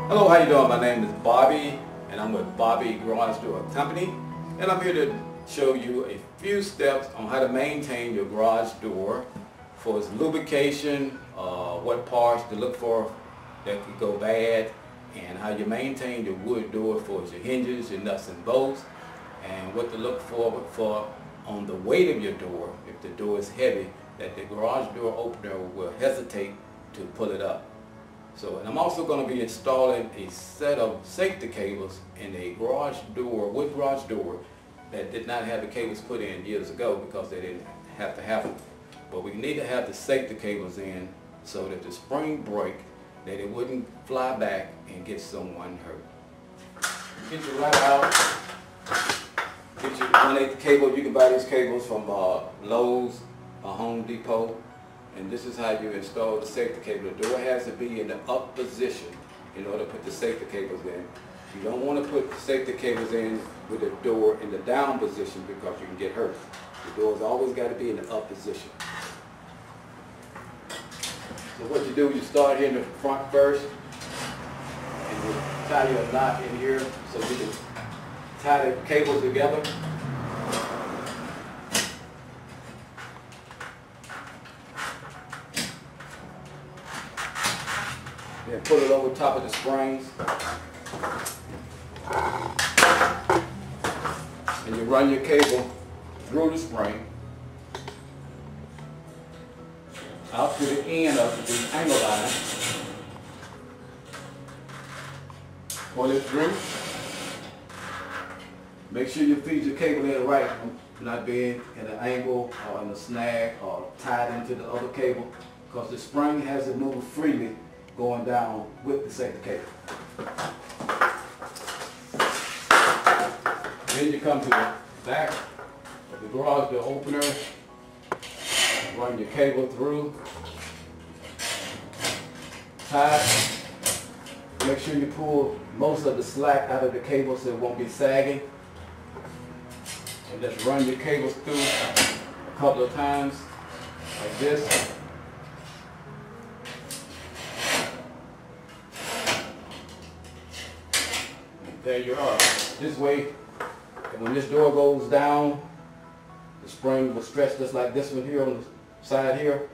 Hello, how you doing? My name is Bobby and I'm with Bobby Garage Door Company, and I'm here to show you a few steps on how to maintain your garage door for its lubrication, what parts to look for that could go bad, and how you maintain your wood door for your hinges, your nuts and bolts, and what to look for on the weight of your door. If the door is heavy, that the garage door opener will hesitate to pull it up. So, and I'm also going to be installing a set of safety cables in a garage door, wood garage door, that did not have the cables put in years ago because they didn't have to have them. But we need to have the safety cables in so that the spring break, that it wouldn't fly back and get someone hurt. Get your right out, get your 1/8 cable. You can buy these cables from Lowe's or Home Depot. And this is how you install the safety cable. The door has to be in the up position in order to put the safety cables in. You don't want to put the safety cables in with the door in the down position because you can get hurt. The door's always got to be in the up position. So what you do, you start here in the front first, and you tie your knot in here so you can tie the cables together. Then put it over top of the springs. And you run your cable through the spring out to the end of the angle line. Pull it through. Make sure you feed your cable in right, not being in an angle or in a snag or tied into the other cable, because the spring has to move freely going down with the safety cable. Then you come to the back of the garage door opener, run your cable through, tie it. Make sure you pull most of the slack out of the cable so it won't be sagging. And just run your cables through a couple of times like this. There you are. This way, and when this door goes down, the spring will stretch just like this one here on the side here.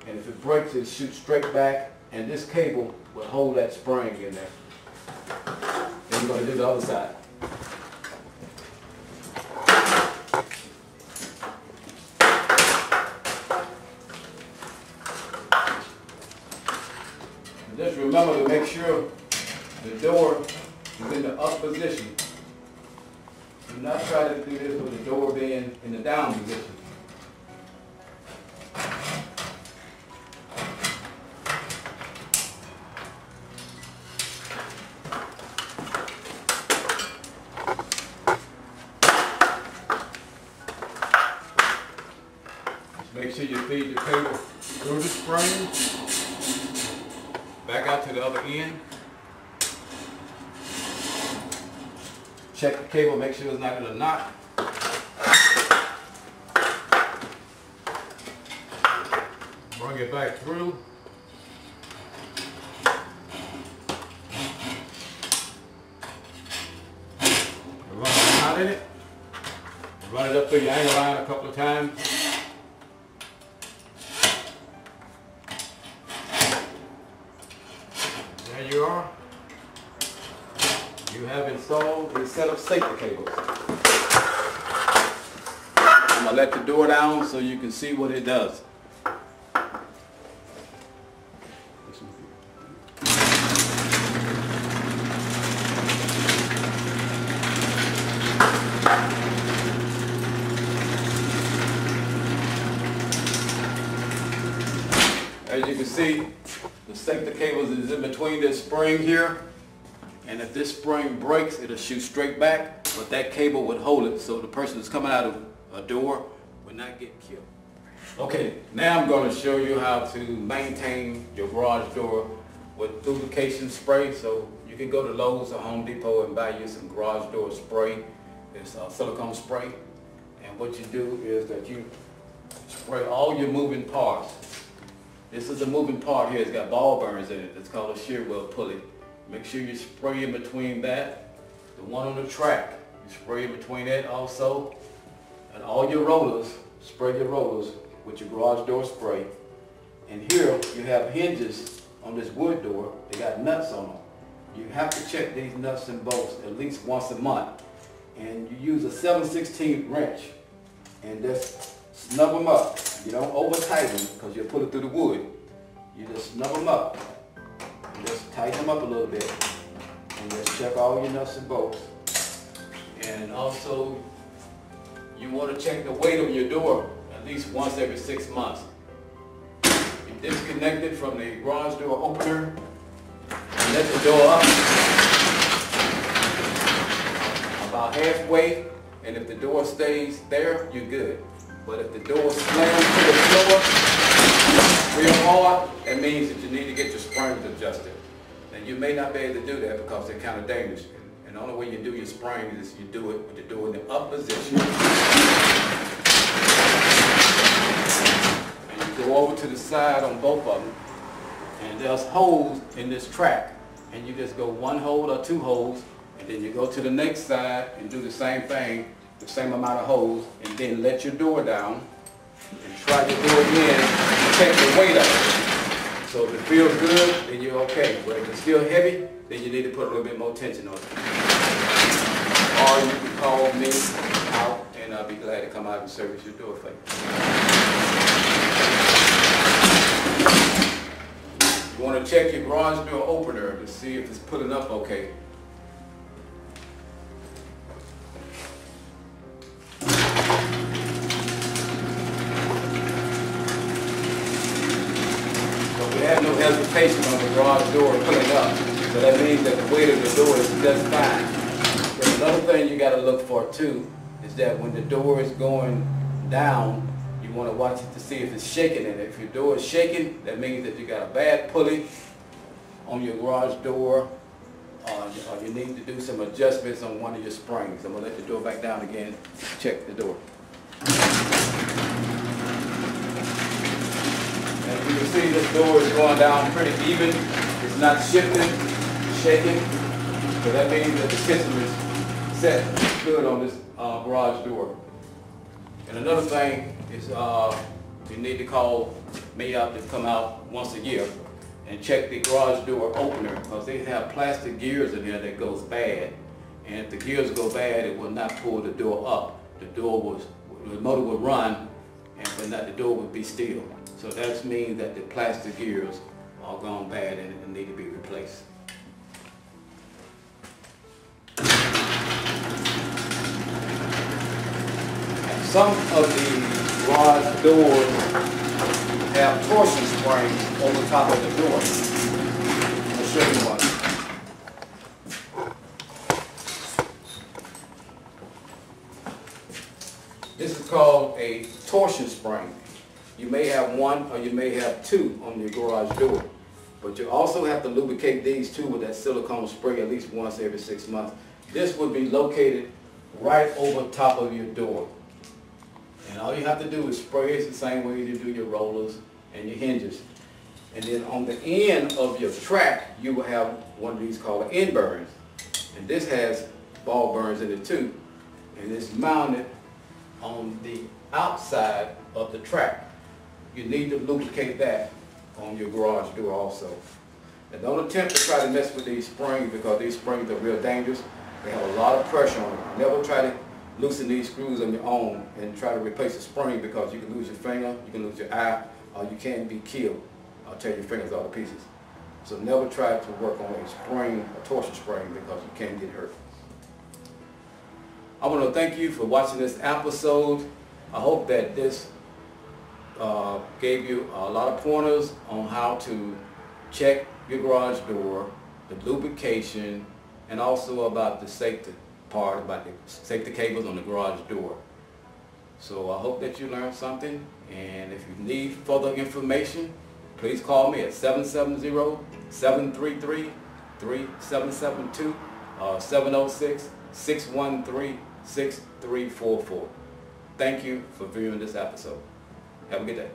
And if it breaks, it shoots straight back, and this cable will hold that spring in there. Then we're going to do the other side. And just remember to make sure the door is in the up position. Do not try to do this with the door being in the down position. Just make sure you feed your cable through the spring, back out to the other end. Check the cable, make sure it's not in a knot. Bring it back through. Run a knot in it. Run it up through your angle line a couple of times. There you are. You have installed a set of safety cables. I'm going to let the door down so you can see what it does. As you can see, the safety cables is in between this spring here. And if this spring breaks, it'll shoot straight back, but that cable would hold it so the person that's coming out of a door would not get killed. Okay, now I'm going to show you how to maintain your garage door with lubrication spray. So you can go to Lowe's or Home Depot and buy you some garage door spray. It's silicone spray. And what you do is that you spray all your moving parts. This is a moving part here. It's got ball bearings in it. It's called a shear wheel pulley. make sure you spray in between that. The one on the track, you spray in between that also. And all your rollers, spray your rollers with your garage door spray. And here you have hinges on this wood door. They got nuts on them. You have to check these nuts and bolts at least once a month. And you use a 7/16 wrench and just snug them up. You don't over tighten them because you'll put it through the wood. You just snug them up and just tighten them up a little bit. And just check all your nuts and bolts. And also you want to check the weight of your door at least once every 6 months. You disconnect it from the garage door opener and let the door up about halfway, and if the door stays there, you're good. But if the door slams to the floor real hard, that means that you need to get your springs adjusted. And you may not be able to do that because they're kind of dangerous. And the only way you do your springs is you do it with the door in the up position. And you go over to the side on both of them, and there's holes in this track. And you just go one hole or two holes, and then you go to the next side and do the same thing, the same amount of holes, and then let your door down and try to do it again and check the weight of it. So if it feels good, then you're okay. But if it's still heavy, then you need to put a little bit more tension on it. Or you can call me out and I'll be glad to come out and service your door for you. You want to check your garage door opener to see if it's pulling up okay. Have no hesitation on the garage door pulling up. So that means that the weight of the door is just fine. But another thing you got to look for too is that when the door is going down, you want to watch it to see if it's shaking. And if your door is shaking, that means that you got a bad pulley on your garage door, or you need to do some adjustments on one of your springs. I'm going to let the door back down again, check the door. You can see this door is going down pretty even. It's not shifting, shaking. So that means that the system is set good on this garage door. And another thing is you need to call me up to come out once a year and check the garage door opener, because they have plastic gears in here that goes bad. And if the gears go bad, it will not pull the door up. The motor will run, and the door would be still. So that means that the plastic gears are gone bad and need to be replaced. Some of the garage doors have torsion springs over top of the door. I'll show you one. This is called a torsion spring. You may have one or you may have two on your garage door. But you also have to lubricate these two with that silicone spray at least once every 6 months. This would be located right over top of your door. And all you have to do is spray it the same way you do your rollers and your hinges. And then on the end of your track, you will have one of these called end burns. And this has ball burns in it too. And it's mounted on the outside of the track. You need to lubricate that on your garage door also. And don't attempt to try to mess with these springs, because these springs are real dangerous. They have a lot of pressure on them. Never try to loosen these screws on your own and try to replace a spring, because you can lose your finger, you can lose your eye, or you can be killed or tear your fingers all to pieces. So never try to work on a spring, a torsion spring, because you can get hurt. I want to thank you for watching this episode. I hope that this gave you a lot of pointers on how to check your garage door, the lubrication, and also about the safety part, about the safety cables on the garage door. So I hope that you learned something, and if you need further information, please call me at 770-733-3772 or 706-613-6344. Thank you for viewing this episode. Have a good day.